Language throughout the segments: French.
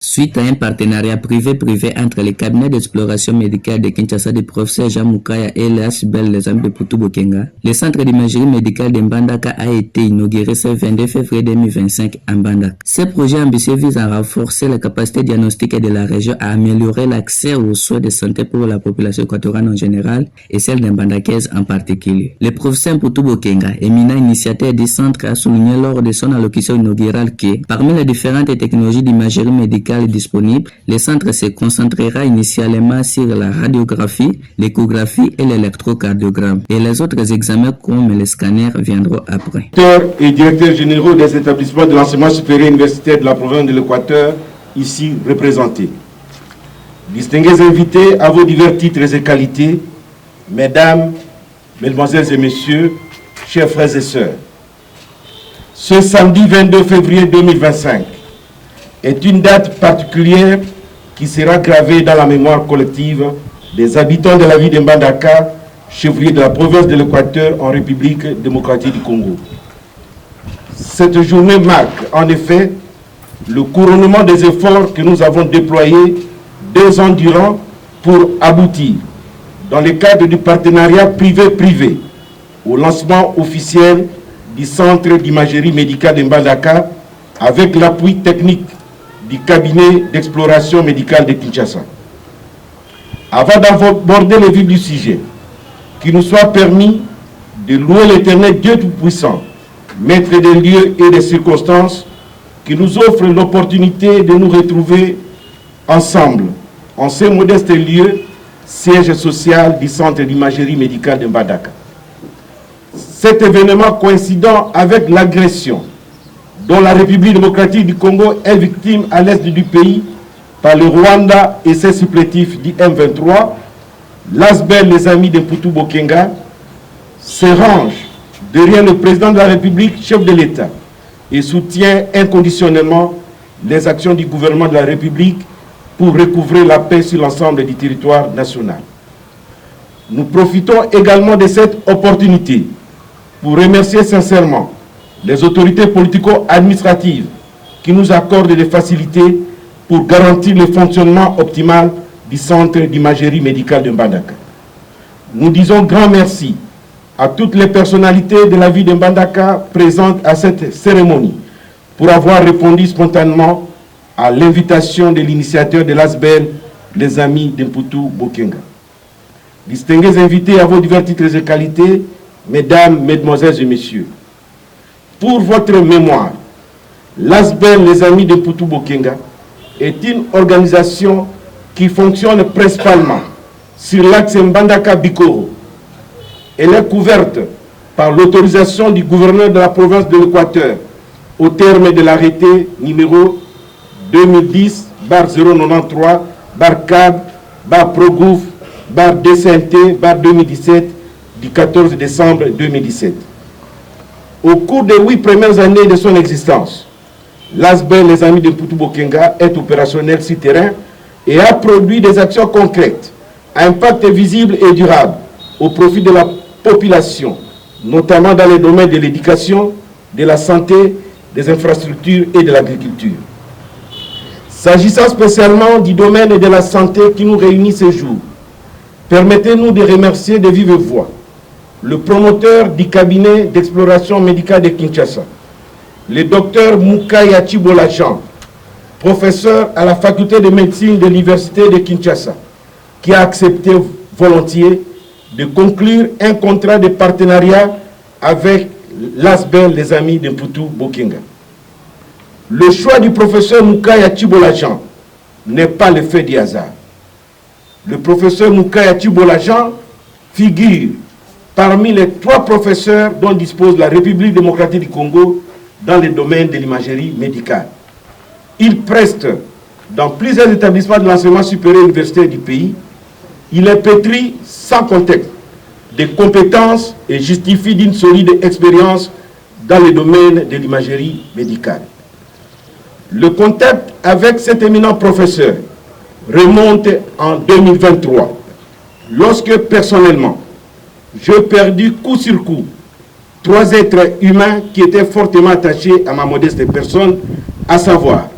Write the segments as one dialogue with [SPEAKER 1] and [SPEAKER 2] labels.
[SPEAKER 1] Suite à un partenariat privé-privé entre les cabinets d'exploration médicale de Kinshasa du professeur Jean Moukaya et l'HBL les amis de Putu Bokenga, le centre d'imagerie médicale de Mbandaka a été inauguré ce 22 février 2025 à Mbandaka. Ce projet ambitieux vise à renforcer la capacité diagnostique de la région, à améliorer l'accès aux soins de santé pour la population équatorienne en général et celle de Mbandakaise en particulier. Le professeur Putu Bokenga, éminent initiateur du centre, a souligné lors de son allocution inaugurale que parmi les différentes technologies d'imagerie médicale disponibles, le centre se concentrera initialement sur la radiographie, l'échographie et l'électrocardiogramme. Et les autres examens comme les scanners viendront après.
[SPEAKER 2] Et directeurs généraux des établissements de l'enseignement supérieur universitaire de la province de l'Équateur, ici représentés. Distingués invités à vos divers titres et qualités, mesdames, mesdemoiselles et messieurs, chers frères et sœurs, ce samedi 22 février 2025, est une date particulière qui sera gravée dans la mémoire collective des habitants de la ville de Mbandaka, chef-lieu de la province de l'Équateur en République démocratique du Congo. Cette journée marque en effet le couronnement des efforts que nous avons déployés 2 ans durant pour aboutir, dans le cadre du partenariat privé-privé, au lancement officiel du centre d'imagerie médicale de Mbandaka avec l'appui technique du cabinet d'exploration médicale de Kinshasa. Avant d'aborder le vif du sujet, qu'il nous soit permis de louer l'Éternel Dieu Tout-Puissant, maître des lieux et des circonstances, qui nous offre l'opportunité de nous retrouver ensemble en ce modeste lieu, siège social du centre d'imagerie médicale de Mbandaka. Cet événement coïncidant avec l'agression dont la République démocratique du Congo est victime à l'est du pays par le Rwanda et ses supplétifs du M23, l'ASBEL, les amis de Putu Bokenga, se range derrière le président de la République, chef de l'État, et soutient inconditionnellement les actions du gouvernement de la République pour recouvrer la paix sur l'ensemble du territoire national. Nous profitons également de cette opportunité pour remercier sincèrement les autorités politico-administratives qui nous accordent des facilités pour garantir le fonctionnement optimal du centre d'imagerie médicale de Mbandaka. Nous disons grand merci à toutes les personnalités de la vie de Mbandaka présentes à cette cérémonie pour avoir répondu spontanément à l'invitation de l'initiateur de l'ASBEL, les amis de Putu Bokenga. Distingués invités à vos divers titres et qualités, mesdames, mesdemoiselles et messieurs, pour votre mémoire, l'ASBEL, les amis de Putu Bokenga, est une organisation qui fonctionne principalement sur l'axe Mbandaka-Bikoro. Elle est couverte par l'autorisation du gouverneur de la province de l'Équateur au terme de l'arrêté numéro 2010-093-CAB-PROGOUF-DCNT-2017 du 14 décembre 2017. Au cours des 8 premières années de son existence, l'ASBEL, les amis de Putu Bokenga, est opérationnel sur terrain et a produit des actions concrètes, à impact visible et durable, au profit de la population, notamment dans les domaines de l'éducation, de la santé, des infrastructures et de l'agriculture. S'agissant spécialement du domaine de la santé qui nous réunit ce jour, permettez-nous de remercier de vive voix le promoteur du cabinet d'exploration médicale de Kinshasa, le docteur Moukaya Chibola-Jean, professeur à la faculté de médecine de l'université de Kinshasa, qui a accepté volontiers de conclure un contrat de partenariat avec l'ASBEL, les amis de Putu Bokenga. Le choix du professeur Moukaya Chibola-Jean n'est pas le fait du hasard. Le professeur Moukaya Chibola-Jean figure parmi les 3 professeurs dont dispose la République démocratique du Congo dans le domaine de l'imagerie médicale. Il preste dans plusieurs établissements de l'enseignement supérieur universitaire du pays. Il est pétri sans contexte de compétences et justifie d'une solide expérience dans le domaine de l'imagerie médicale. Le contact avec cet éminent professeur remonte en 2023, lorsque personnellement, j'ai perdu coup sur coup 3 êtres humains qui étaient fortement attachés à ma modeste personne, à savoir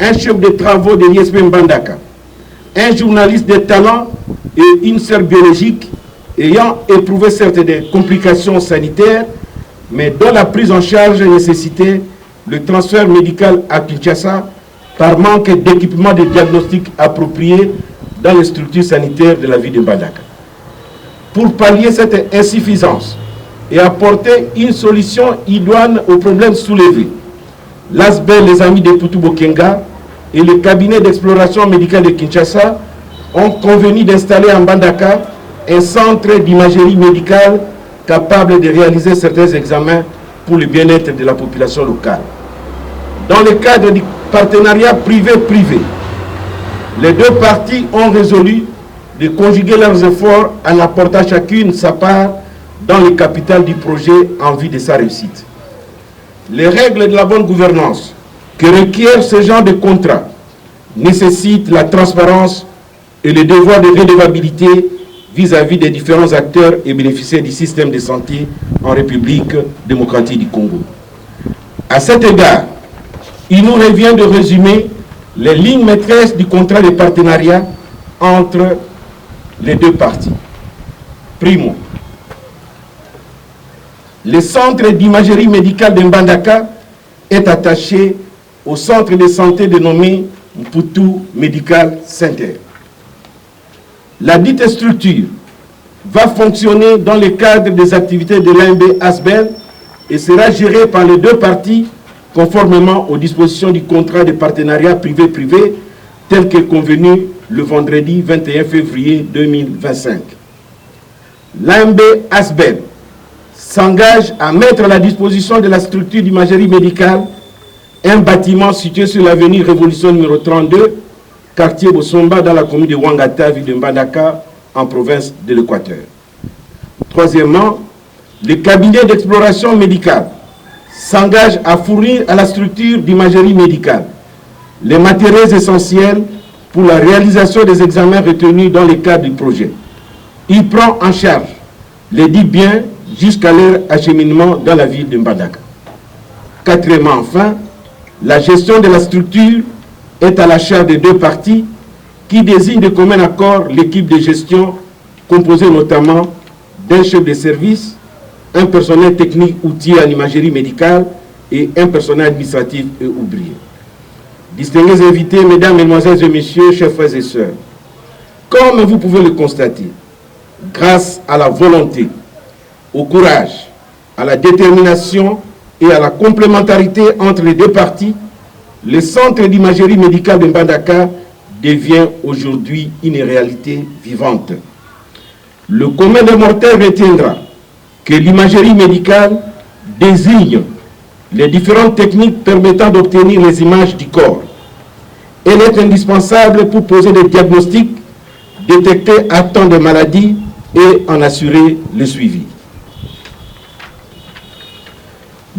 [SPEAKER 2] un chef de travaux de l'ISP Mbandaka, un journaliste de talent et une sœur biologique ayant éprouvé certes des complications sanitaires, mais dont la prise en charge nécessitait le transfert médical à Kinshasa par manque d'équipements de diagnostic appropriés dans les structures sanitaires de la ville de Mbandaka. Pour pallier cette insuffisance et apporter une solution idoine aux problèmes soulevés, l'ASBEL, les amis de Putu-Bokenga et le cabinet d'exploration médicale de Kinshasa ont convenu d'installer en Mbandaka un centre d'imagerie médicale capable de réaliser certains examens pour le bien-être de la population locale. Dans le cadre du partenariat privé-privé, les deux parties ont résolu de conjuguer leurs efforts en apportant chacune sa part dans le capital du projet en vue de sa réussite. Les règles de la bonne gouvernance que requiert ce genre de contrat nécessitent la transparence et le devoir de redevabilité vis-à-vis des différents acteurs et bénéficiaires du système de santé en République démocratique du Congo. À cet égard, il nous revient de résumer les lignes maîtresses du contrat de partenariat entre les deux parties. Primo, le centre d'imagerie médicale de Mbandaka est attaché au centre de santé dénommé Mputu Medical Center. La dite structure va fonctionner dans le cadre des activités de l'AMB-ASBEL et sera gérée par les deux parties conformément aux dispositions du contrat de partenariat privé-privé tel que convenu le vendredi 21 février 2025. L'AMB-ASBEL s'engage à mettre à la disposition de la structure d'imagerie médicale un bâtiment situé sur l'avenue Révolution numéro 32, quartier Bosomba, dans la commune de Wangata, ville de Mbandaka, en province de l'Équateur. Troisièmement, le cabinet d'exploration médicale s'engage à fournir à la structure d'imagerie médicale les matériaux essentiels pour la réalisation des examens retenus dans le cadre du projet. Il prend en charge les dits biens jusqu'à leur acheminement dans la ville de Mbandaka. Quatrièmement, enfin, la gestion de la structure est à la charge des deux parties qui désignent de commun accord l'équipe de gestion composée notamment d'un chef de service, un personnel technique outillé en imagerie médicale et un personnel administratif et ouvrier. Distingués invités, mesdames, mesdemoiselles et messieurs, chers frères et sœurs, comme vous pouvez le constater, grâce à la volonté, au courage, à la détermination et à la complémentarité entre les deux parties, le centre d'imagerie médicale de Mbandaka devient aujourd'hui une réalité vivante. Le commun des mortels retiendra que l'imagerie médicale désigne les différentes techniques permettant d'obtenir les images du corps. Elle est indispensable pour poser des diagnostics, détecter à temps des maladies et en assurer le suivi.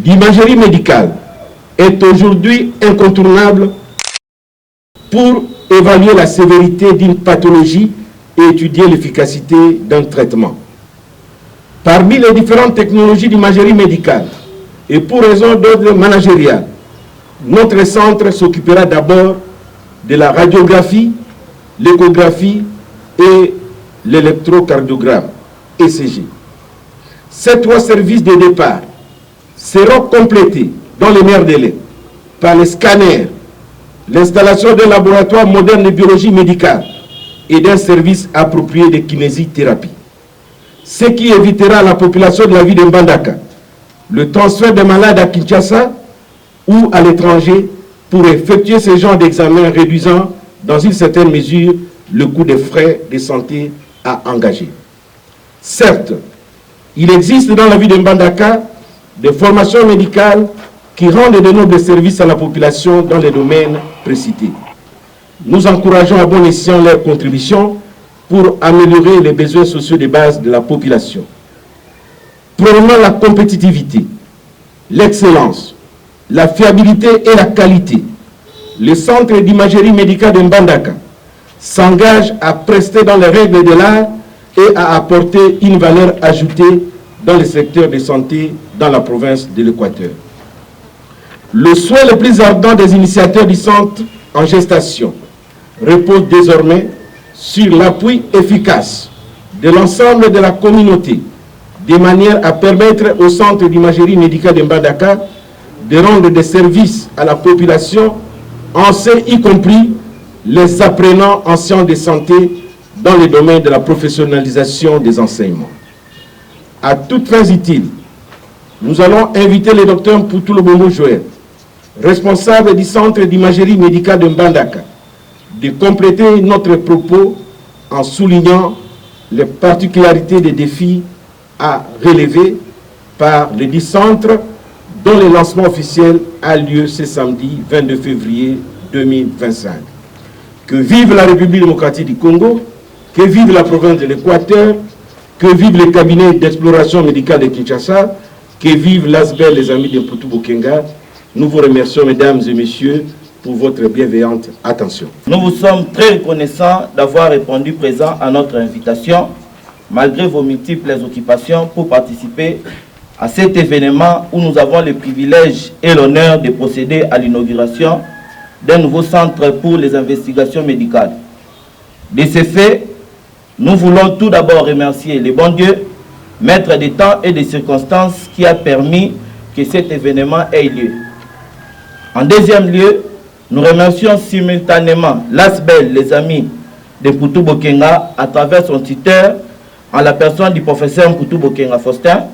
[SPEAKER 2] L'imagerie médicale est aujourd'hui incontournable pour évaluer la sévérité d'une pathologie et étudier l'efficacité d'un traitement. Parmi les différentes technologies d'imagerie médicale, et pour raison d'ordre managérial, notre centre s'occupera d'abord de la radiographie, l'échographie et l'électrocardiogramme, ECG. Ces trois services de départ seront complétés dans les meilleurs délais par les scanners, l'installation d'un laboratoire moderne de biologie médicale et d'un service approprié de kinésithérapie. Ce qui évitera à la population de la ville de Mbandaka le transfert des malades à Kinshasa ou à l'étranger pour effectuer ce genre d'examen, réduisant dans une certaine mesure le coût des frais de santé à engager. Certes, il existe dans la ville de Mbandaka des formations médicales qui rendent de nobles services à la population dans les domaines précités. Nous encourageons à bon escient leur contribution pour améliorer les besoins sociaux de base de la population. Prenons la compétitivité, l'excellence, la fiabilité et la qualité. Le centre d'imagerie médicale de Mbandaka s'engage à prester dans les règles de l'art et à apporter une valeur ajoutée dans le secteur de santé dans la province de l'Équateur. Le souhait le plus ardent des initiateurs du centre en gestation repose désormais sur l'appui efficace de l'ensemble de la communauté, de manière à permettre au centre d'imagerie médicale de Mbandaka de rendre des services à la population, y compris les apprenants en sciences de santé dans le domaine de la professionnalisation des enseignements. À toutes fins utiles, nous allons inviter le docteur Mpoutou Lobongo Joël, responsable du centre d'imagerie médicale de Mbandaka, de compléter notre propos en soulignant les particularités des défis à relever par les 10 centres dont le lancement officiel a lieu ce samedi 22 février 2025. Que vive la République démocratique du Congo, que vive la province de l'Équateur, que vive le cabinet d'exploration médicale de Kinshasa, que vive l'ASBEL, les amis de Mpoutou Bokenga. Nous vous remercions, mesdames et messieurs, pour votre bienveillante attention.
[SPEAKER 3] Nous vous sommes très reconnaissants d'avoir répondu présent à notre invitation, malgré vos multiples occupations, pour participer à cet événement où nous avons le privilège et l'honneur de procéder à l'inauguration d'un nouveau centre pour les investigations médicales. De ce fait, nous voulons tout d'abord remercier le bon Dieu, maître des temps et des circonstances, qui a permis que cet événement ait lieu. En deuxième lieu, nous remercions simultanément l'ASBEL, les amis de Mpoutou Bokenga, à travers son tuteur, en la personne du professeur Mpoutou Bokenga Faustin,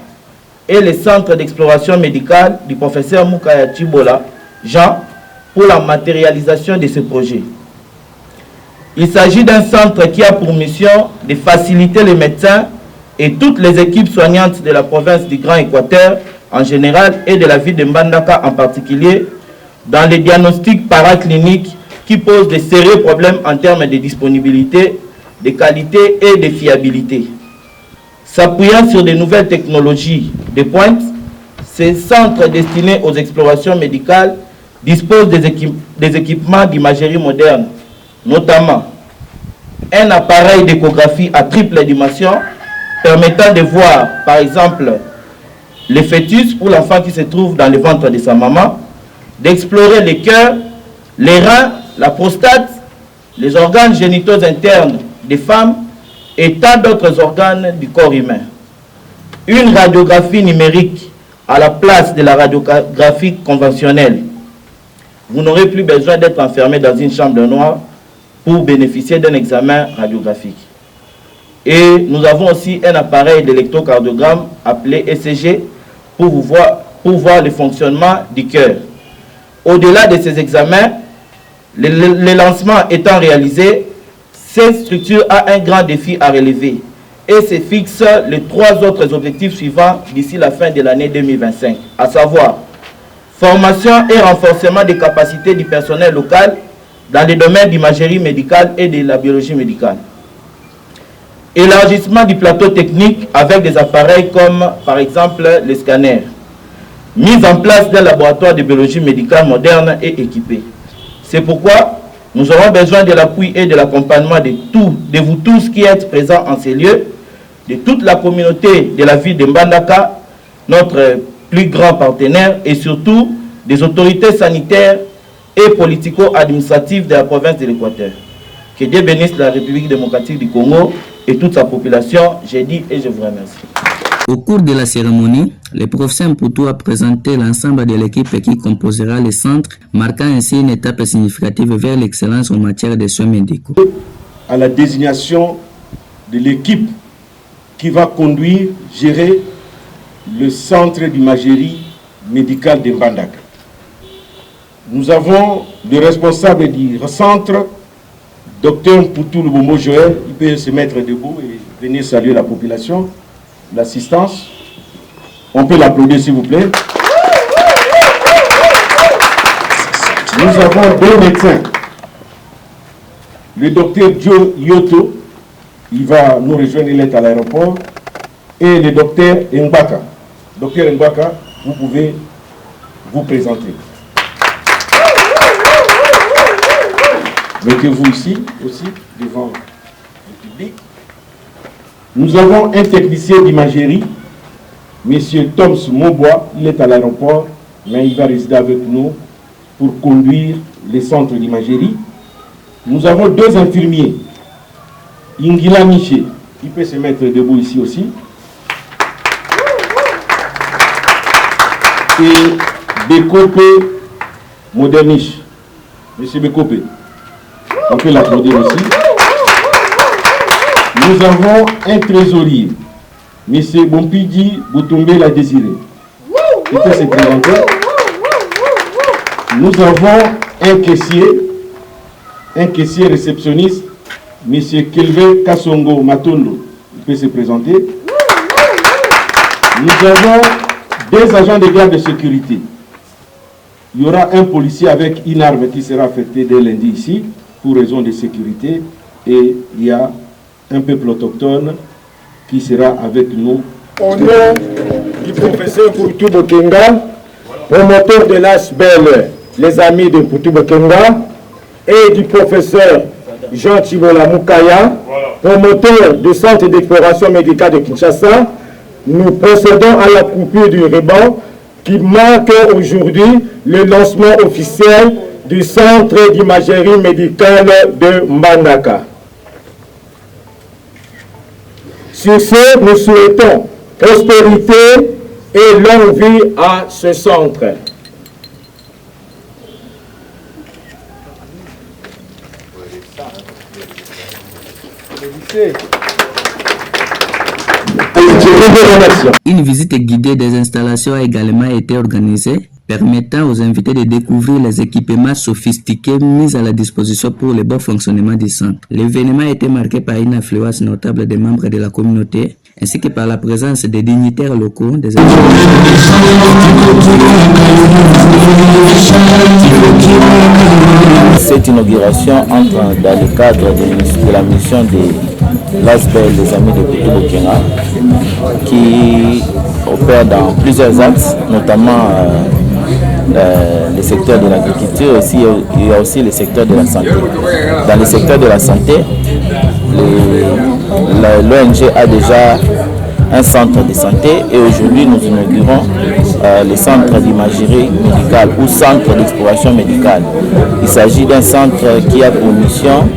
[SPEAKER 3] et le centre d'exploration médicale du professeur Moukaya Chibola, Jean, pour la matérialisation de ce projet. Il s'agit d'un centre qui a pour mission de faciliter les médecins et toutes les équipes soignantes de la province du Grand Équateur en général et de la ville de Mbandaka en particulier dans les diagnostics paracliniques qui posent de sérieux problèmes en termes de disponibilité, de qualité et de fiabilité. S'appuyant sur de nouvelles technologies de pointe, ces centres destinés aux explorations médicales disposent des équipements d'imagerie moderne, notamment un appareil d'échographie à triple dimension permettant de voir, par exemple, le fœtus ou l'enfant qui se trouve dans le ventre de sa maman, d'explorer le cœur, les reins, la prostate, les organes génitaux internes des femmes et tant d'autres organes du corps humain. Une radiographie numérique à la place de la radiographie conventionnelle. Vous n'aurez plus besoin d'être enfermé dans une chambre noire pour bénéficier d'un examen radiographique. Et nous avons aussi un appareil d'électrocardiogramme appelé ECG pour voir le fonctionnement du cœur. Au-delà de ces examens, le lancement étant réalisé, cette structure a un grand défi à relever et se fixe les 3 autres objectifs suivants d'ici la fin de l'année 2025, à savoir formation et renforcement des capacités du personnel local dans les domaines d'imagerie médicale et de la biologie médicale. Élargissement du plateau technique avec des appareils comme par exemple les scanners. Mise en place d'un laboratoire de biologie médicale moderne et équipé. C'est pourquoi nous aurons besoin de l'appui et de l'accompagnement de vous tous qui êtes présents en ces lieux, de toute la communauté de la ville de Mbandaka, notre plus grand partenaire, et surtout des autorités sanitaires et politico-administratives de la province de l'Équateur. Que Dieu bénisse la République démocratique du Congo et toute sa population. J'ai dit et je vous remercie.
[SPEAKER 1] Au cours de la cérémonie, le professeur Mpoutou a présenté l'ensemble de l'équipe qui composera le centre, marquant ainsi une étape significative vers l'excellence en matière de soins médicaux.
[SPEAKER 2] À la désignation de l'équipe qui va conduire, gérer le centre d'imagerie médicale de Mbandaka. Nous avons le responsable du centre, Dr Mpoutou Lobongo Joël. Il peut se mettre debout et venir saluer la population. L'assistance. On peut l'applaudir s'il vous plaît. Nous avons 2 médecins. Le docteur Joe Yoto, il va nous rejoindre, il est à l'aéroport. Et le docteur Mbaka. Docteur Mbaka, vous pouvez vous présenter. Mettez-vous ici aussi, devant le public. Nous avons un technicien d'imagerie, M. Toms Maubois, il est à l'aéroport, mais il va résider avec nous pour conduire les centres d'imagerie. Nous avons 2 infirmiers. Ingila Miché, il peut se mettre debout ici aussi. Et Bekope Modernich. Monsieur Bekope, on peut l'applaudir aussi. Nous avons un trésorier, Monsieur Bompidi Boutoumbe la Désiré. Il peut se présenter. Nous avons un caissier réceptionniste, M. Kelvin Kassongo Matondo. Il peut se présenter. Nous avons 2 agents de garde de sécurité. Il y aura un policier avec une arme qui sera affecté dès lundi ici, pour raison de sécurité. Et il y a un peuple autochtone qui sera avec nous.
[SPEAKER 4] Au nom du professeur Poutou Bokenga, promoteur de l'ASBEL, les amis de Poutou Bokenga, et du professeur Jean Chibola Moukaya, promoteur du centre d'exploration médicale de Kinshasa, nous procédons à la coupure du ruban qui marque aujourd'hui le lancement officiel du centre d'imagerie médicale de Mbandaka. Sur ce, nous souhaitons prospérité et longue vie à ce centre.
[SPEAKER 1] Une visite guidée des installations a également été organisée, permettant aux invités de découvrir les équipements sophistiqués mis à la disposition pour le bon fonctionnement du centre. L'événement a été marqué par une affluence notable des membres de la communauté, ainsi que par la présence des dignitaires locaux, des
[SPEAKER 3] Cette inauguration entre dans le cadre de la mission de l'ASBEL, les amis de Poutou Bokenga, qui opère dans plusieurs axes, notamment le secteur de l'agriculture, il y a aussi le secteur de la santé. Dans le secteur de la santé, l'ONG a déjà un centre de santé et aujourd'hui nous inaugurons le centre d'imagerie médicale ou centre d'exploration médicale. Il s'agit d'un centre qui a pour mission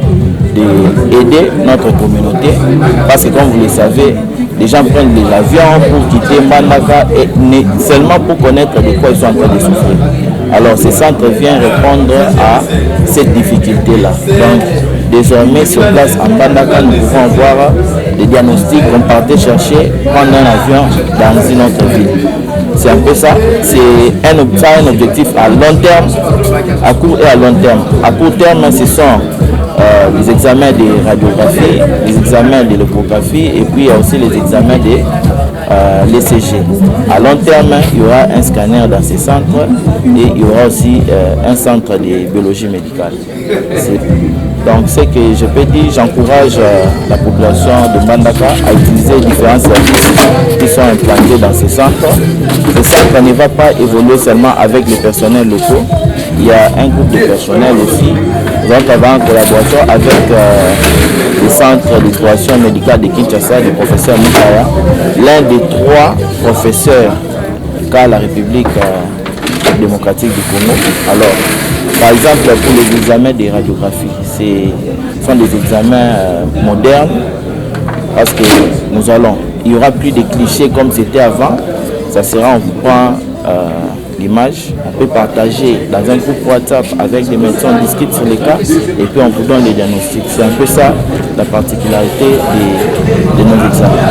[SPEAKER 3] d'aider notre communauté parce que comme vous le savez, les gens prennent l'avion pour quitter Mbandaka et seulement pour connaître de quoi ils sont en train de souffrir. Alors ce centre vient répondre à cette difficulté-là. Donc désormais sur place en Mbandaka, nous pouvons voir des diagnostics qu'on partait chercher, prendre un avion dans une autre ville. C'est un peu ça, c'est un objectif à long terme, à court et à long terme. À court terme, ce sont les examens de radiographie, les examens de l'échographie et puis il y a aussi les examens de l'ECG. À long terme, il y aura un scanner dans ces centres et il y aura aussi un centre de biologie médicale. Donc ce que je peux dire, j'encourage la population de Mbandaka à utiliser différents services qui sont implantés dans ces centres. Ce centre ne va pas évoluer seulement avec les personnels locaux. Il y a un groupe de personnel aussi. Nous allons travailler en collaboration avec le centre d'exploration médicale de Kinshasa, le professeur Moukaya, l'un des 3 professeurs qu'a la République démocratique du Congo. Alors, par exemple, pour les examens de radiographie, ce sont des examens modernes parce que il n'y aura plus de clichés comme c'était avant. Ça sera, on vous prend l'image, on peut partager dans un groupe WhatsApp avec des médecins, on discute sur les cas et puis on vous donne les diagnostics. C'est un peu ça la particularité de nos examens.